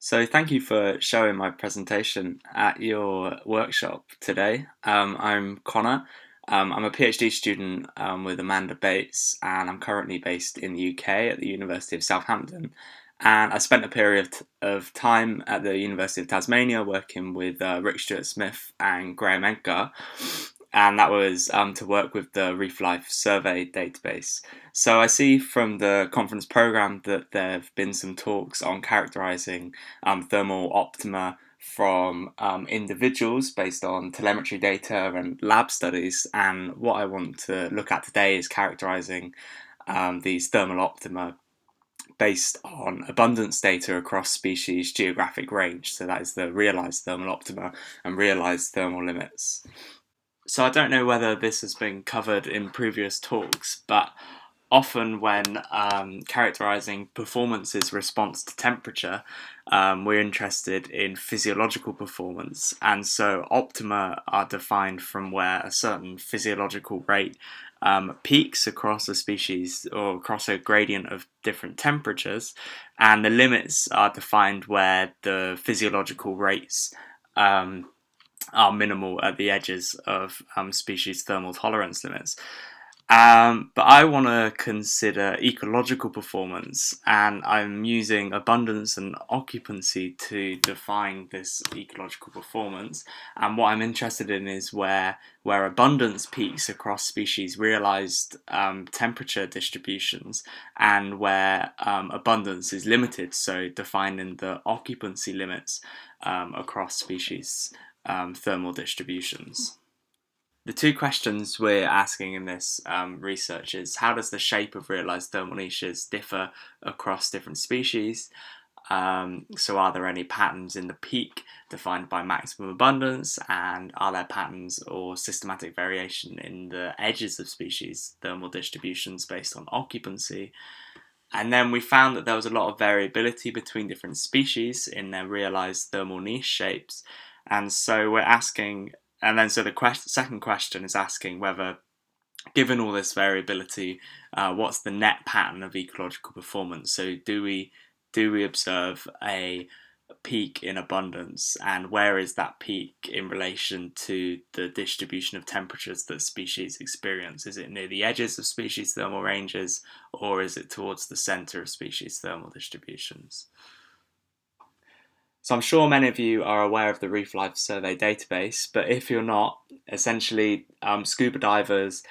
So thank you for showing my presentation at your workshop today. I'm Connor. I'm a PhD student with Amanda Bates, and I'm currently based in the UK at the University of Southampton. And I spent a period of time at the University of Tasmania working with Rick Stewart Smith and Graham Edgar, and that was to work with the Reef Life Survey database. So I see from the conference program that there have been some talks on characterizing thermal optima from individuals based on telemetry data and lab studies. And what I want to look at today is characterizing these thermal optima based on abundance data across species geographic range. So that is the realized thermal optima and realized thermal limits. So I don't know whether this has been covered in previous talks, but often when characterizing performance's response to temperature, we're interested in physiological performance. And so optima are defined from where a certain physiological rate peaks across a species or across a gradient of different temperatures, and the limits are defined where the physiological rates are minimal at the edges of species thermal tolerance limits. But I want to consider ecological performance, and I'm using abundance and occupancy to define this ecological performance. And what I'm interested in is where abundance peaks across species realized temperature distributions, and where abundance is limited, so defining the occupancy limits across species thermal distributions. The two questions we're asking in this research is how does the shape of realised thermal niches differ across different species? So are there any patterns in the peak defined by maximum abundance, and are there patterns or systematic variation in the edges of species thermal distributions based on occupancy? And then we found that there was a lot of variability between different species in their realised thermal niche shapes. And so we're asking, and then so the second question is asking whether, given all this variability, what's the net pattern of ecological performance? So do we observe a peak in abundance, and where is that peak in relation to the distribution of temperatures that species experience? Is it near the edges of species thermal ranges, or is it towards the center of species thermal distributions? So I'm sure many of you are aware of the Reef Life Survey database, but if you're not, essentially scuba divers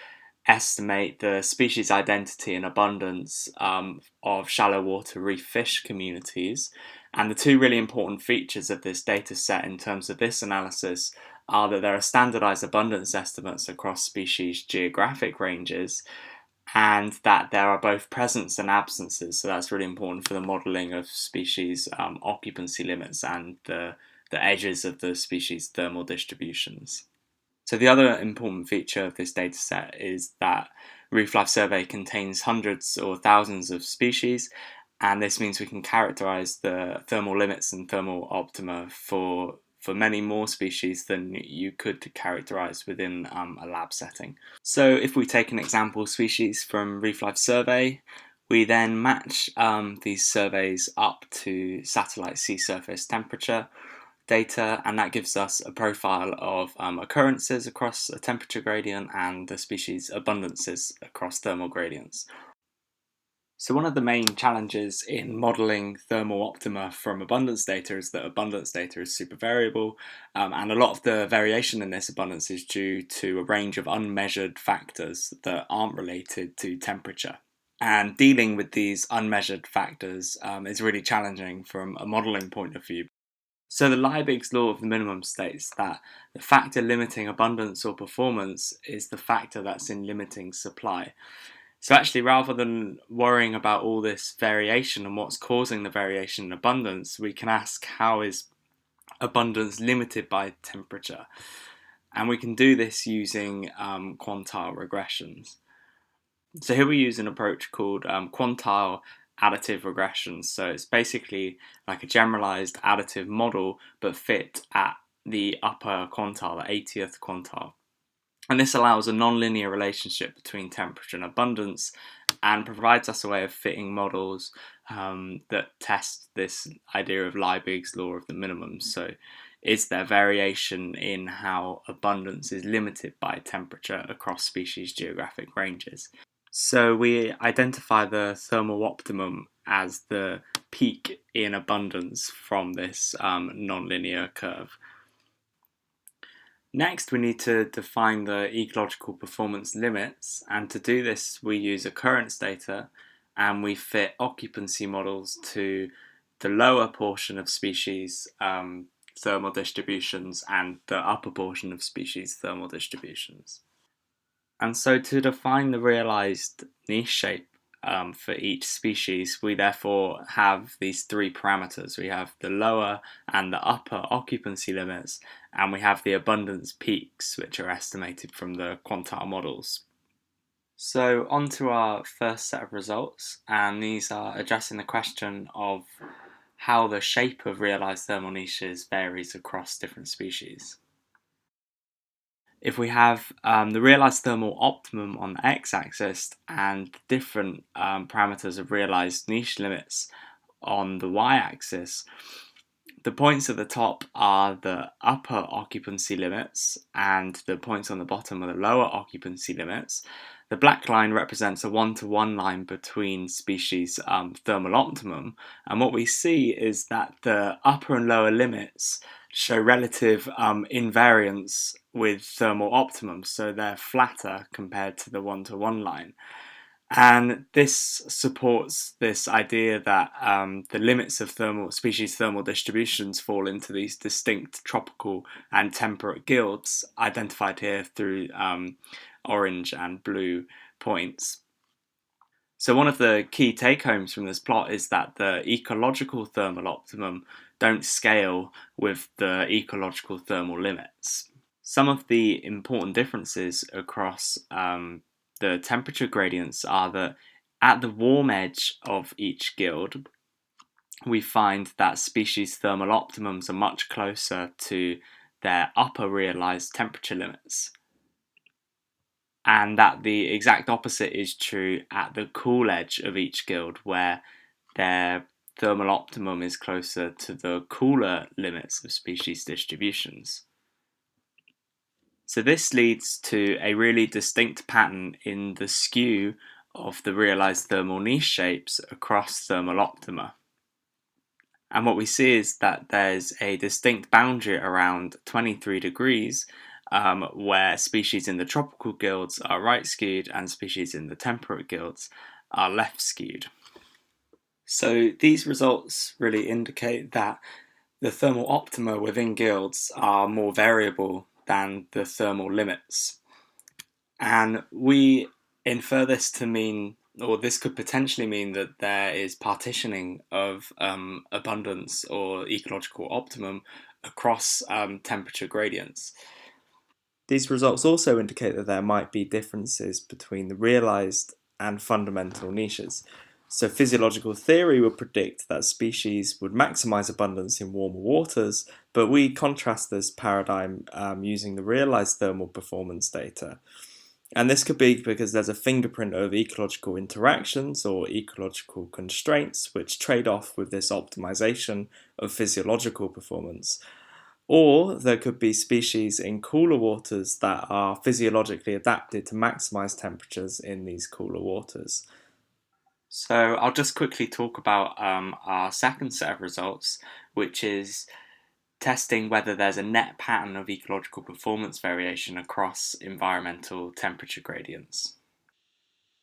estimate the species identity and abundance of shallow water reef fish communities. And the two really important features of this data set in terms of this analysis are that there are standardized abundance estimates across species geographic ranges, and that there are both presence and absences. So that's really important for the modelling of species occupancy limits and the edges of the species thermal distributions. So the other important feature of this dataset is that Reef Life Survey contains hundreds or thousands of species, and this means we can characterize the thermal limits and thermal optima for many more species than you could characterize within a lab setting. So if we take an example species from Reef Life Survey, we then match these surveys up to satellite sea surface temperature data, and that gives us a profile of occurrences across a temperature gradient and the species abundances across thermal gradients. So one of the main challenges in modelling thermal optima from abundance data is that abundance data is super variable, and a lot of the variation in this abundance is due to a range of unmeasured factors that aren't related to temperature. And dealing with these unmeasured factors is really challenging from a modelling point of view. So the Liebig's law of the minimum states that the factor limiting abundance or performance is the factor that's in limiting supply. So actually, rather than worrying about all this variation and what's causing the variation in abundance, we can ask how is abundance limited by temperature? And we can do this using quantile regressions. So here we use an approach called quantile additive regressions. So it's basically like a generalized additive model, but fit at the upper quantile, the 80th quantile. And this allows a non-linear relationship between temperature and abundance and provides us a way of fitting models that test this idea of Liebig's law of the minimum. So is there variation in how abundance is limited by temperature across species geographic ranges? So we identify the thermal optimum as the peak in abundance from this non-linear curve. Next, we need to define the ecological performance limits, and to do this, we use occurrence data and we fit occupancy models to the lower portion of species thermal distributions and the upper portion of species thermal distributions. And so, to define the realized niche shape for each species, we therefore have these three parameters. We have the lower and the upper occupancy limits, and we have the abundance peaks, which are estimated from the quantile models. So, on to our first set of results, and these are addressing the question of how the shape of realized thermal niches varies across different species. If we have the realized thermal optimum on the x-axis and different parameters of realized niche limits on the y-axis, the points at the top are the upper occupancy limits and the points on the bottom are the lower occupancy limits. The black line represents a one-to-one line between species thermal optimum, and what we see is that the upper and lower limits show relative invariance with thermal optimum, so they're flatter compared to the one-to-one line. And this supports this idea that the limits of species thermal distributions fall into these distinct tropical and temperate guilds, identified here through orange and blue points. So one of the key take-homes from this plot is that the ecological thermal optimum don't scale with the ecological thermal limits. Some of the important differences across the temperature gradients are that at the warm edge of each guild, we find that species thermal optimums are much closer to their upper realized temperature limits, and that the exact opposite is true at the cool edge of each guild, where their thermal optimum is closer to the cooler limits of species distributions. So this leads to a really distinct pattern in the skew of the realized thermal niche shapes across thermal optima. And what we see is that there's a distinct boundary around 23 degrees where species in the tropical guilds are right skewed and species in the temperate guilds are left skewed. So these results really indicate that the thermal optima within guilds are more variable than the thermal limits. And we infer this to mean, or this could potentially mean, that there is partitioning of abundance or ecological optimum across temperature gradients. These results also indicate that there might be differences between the realized and fundamental niches. So physiological theory would predict that species would maximize abundance in warmer waters, but we contrast this paradigm using the realized thermal performance data. And this could be because there's a fingerprint of ecological interactions or ecological constraints which trade off with this optimization of physiological performance. Or there could be species in cooler waters that are physiologically adapted to maximize temperatures in these cooler waters. So I'll just quickly talk about our second set of results, which is testing whether there's a net pattern of ecological performance variation across environmental temperature gradients.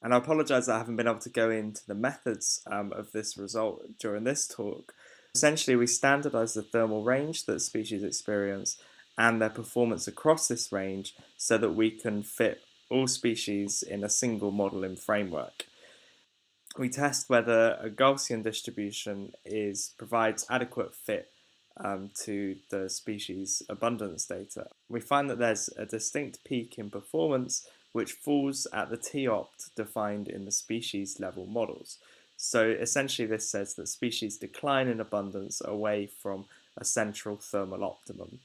And I apologise that I haven't been able to go into the methods of this result during this talk. Essentially, we standardise the thermal range that species experience and their performance across this range so that we can fit all species in a single modelling framework. We test whether a Gaussian distribution provides adequate fit to the species abundance data. We find that there's a distinct peak in performance which falls at the T-opt defined in the species level models. So essentially this says that species decline in abundance away from a central thermal optimum.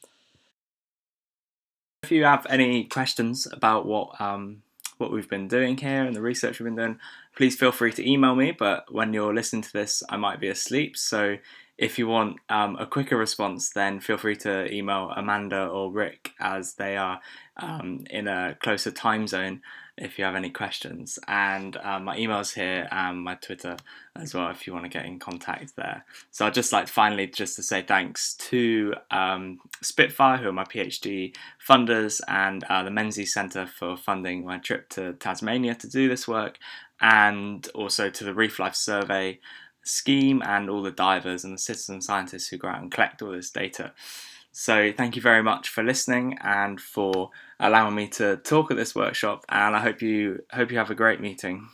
If you have any questions about what we've been doing here and the research we've been doing, please feel free to email me. But when you're listening to this, I might be asleep. So if you want a quicker response, then feel free to email Amanda or Rick, as they are in a closer time zone, if you have any questions. And my email's here and my Twitter as well, if you want to get in contact there. So I'd just like finally just to say thanks to Spitfire, who are my PhD funders, and the Menzies Centre for funding my trip to Tasmania to do this work, and also to the Reef Life Survey scheme and all the divers and the citizen scientists who go out and collect all this data. So thank you very much for listening and for allowing me to talk at this workshop, and I hope you have a great meeting.